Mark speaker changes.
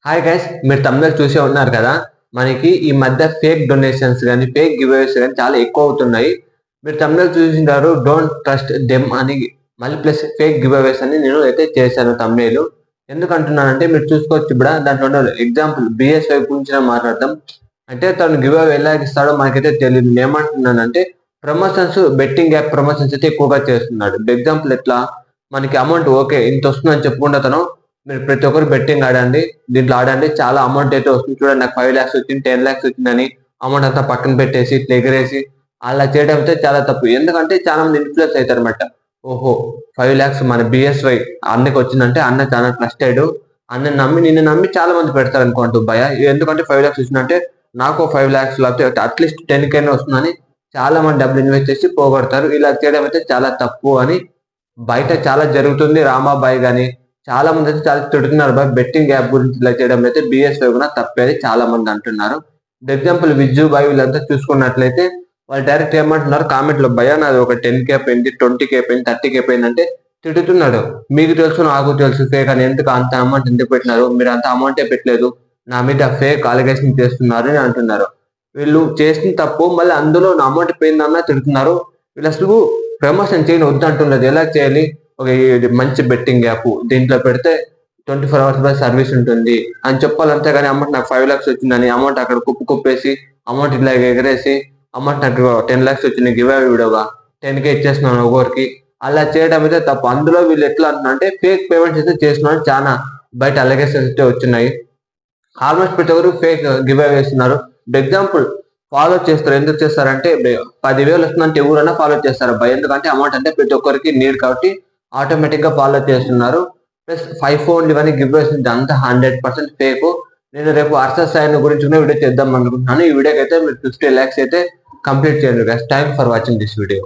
Speaker 1: Hi guys, మీరు తమిళ చూసే ఉన్నారు కదా. మనకి ఈ మధ్య ఫేక్ డొనేషన్స్ కానీ ఫేక్ గివ్అవేస్ కానీ చాలా ఎక్కువ అవుతున్నాయి. మీరు తమిళ చూసింటారు, డోంట్ ట్రస్ట్ దెమ్ అని. మళ్ళీ ప్లస్ ఫేక్ గివ్అవేస్ అని నేను అయితే చేశాను తమిళ. ఎందుకు అంటున్నానంటే మీరు చూసుకోవచ్చు. ఇప్పుడు దాంట్లో ఎగ్జాంపుల్ బిఎస్వై గురించి మాట్లాడతాం. అంటే తను గివ్అవే ఎలా ఇస్తాడో మనకైతే తెలియదు. నేను ఏమంటున్నానంటే ప్రమోషన్స్, బెట్టింగ్ యాప్ ప్రమోషన్స్ అయితే ఎక్కువగా చేస్తున్నాడు. ఎగ్జాంపుల్ ఎట్లా, మనకి అమౌంట్ ఓకే ఇంత వస్తుందని చెప్పుకుంటే తను, మీరు ప్రతి ఒక్కరు బెట్టింగ్ ఆడండి, దీంట్లో ఆడండి, చాలా అమౌంట్ అయితే వస్తుంది చూడండి, నాకు 5 lakhs వచ్చింది, 10 lakhs వచ్చిందని అమౌంట్ అంతా పక్కన పెట్టేసి ఇట్లా ఎగరేసి అలా చేయడం అయితే చాలా తప్పు. ఎందుకంటే చాలా మంది ఇన్ఫ్లుయెన్స్ అవుతారు అనమాట. ఓహో 5 lakhs మన బిఎస్వై అన్నకి వచ్చిందంటే అన్న చాలా ట్రస్టెడ్, అన్న నమ్మి నిన్ను నమ్మి చాలా మంది పెడతారు అనుకోండి భయ. ఎందుకంటే 5 lakhs వచ్చిందంటే నాకు 5 lakhs లేకపోతే అట్లీస్ట్ 10K వస్తుందని చాలా మంది డబ్బులు ఇన్వెస్ట్ చేసి పోగొడతారు. ఇలా చేయడం అయితే చాలా తప్పు అని బయట చాలా జరుగుతుంది. రామాబాయి గాని చాలా మంది అయితే చాలా తిడుతున్నారు బాయ్, బెట్టింగ్ యాప్ గురించి ఇలా చేయడం అయితే బిఎస్వై కూడా తప్పేది చాలా మంది అంటున్నారు. ఎగ్జాంపుల్ విజ్జు బాయ్ వీళ్ళంతా చూసుకున్నట్లయితే వాళ్ళు డైరెక్ట్ ఏమంటున్నారు కామెంట్ లో, భయ నాది ఒక 10K అయిపోయింది, 20K అయిపోయింది, 30K అయిపోయింది అంటే తిడుతున్నాడు. మీకు తెలుసు నాకు తెలుసు ఫేక్ అని, ఎందుకు అంత అమౌంట్ ఎందుకు పెట్టినారు, మీరు అంత అమౌంటే పెట్టలేదు, నా మీద ఫేక్ అలిగేషన్ చేస్తున్నారు అని అంటున్నారు. వీళ్ళు చేసిన తప్పు, మళ్ళీ అందులో నా అమౌంట్ పోయిందన్నా తిడుతున్నారు. వీళ్ళు అసలు ప్రమోషన్ చేయని వద్దంటున్నది. ఎలా చేయాలి, ఒక ఇది మంచి బెట్టింగ్ యాప్, దీంట్లో పెడితే 24 hours బై సర్వీస్ ఉంటుంది అని చెప్పాలంతే కానీ అమౌంట్ నాకు 5 lakhs వచ్చిందని అమౌంట్ అక్కడ కుప్పేసి అమౌంట్ ఇట్లా ఎగరేసి అమౌంట్ నాకు 10 lakhs వచ్చింది గివ్ అవే వీడియోగా 10K ఇచ్చేస్తున్నాను ఒకరికి, అలా చేయడం అయితే తప్పు. అందులో వీళ్ళు ఎట్లా అంటున్నారంటే ఫేక్ పేమెంట్స్ అయితే చేస్తున్నారు, చాలా బయట అలిగేషన్స్ అయితే వచ్చినాయి. ఆల్మోస్ట్ ప్రతి ఒక్కరు ఫేక్ గివ్ అవే వేస్తున్నారు. ఎగ్జాంపుల్ ఫాలో చేస్తారు. ఎందుకు చేస్తారంటే 10,000 వస్తుందంటే ఎవరైనా ఫాలో చేస్తారు అబ్బాయి, ఎందుకంటే అమౌంట్ అంటే ప్రతి ఒక్కరికి నీడ్ కాబట్టి ఆటోమేటిక్ గా ఫాలో చేస్తున్నారు. ప్లస్ 5 phone ఇవన్నీ గివ్ అవేస్ అంతా 100% ఫేక్. నేను రేపు హర్షద్ సాయి గురించి కూడా వీడియో చేద్దాం అనుకుంటున్నాను. ఈ వీడియోకి అయితే మీరు 50 lakhs అయితే కంప్లీట్ చేయండి. Thanks for watching this video.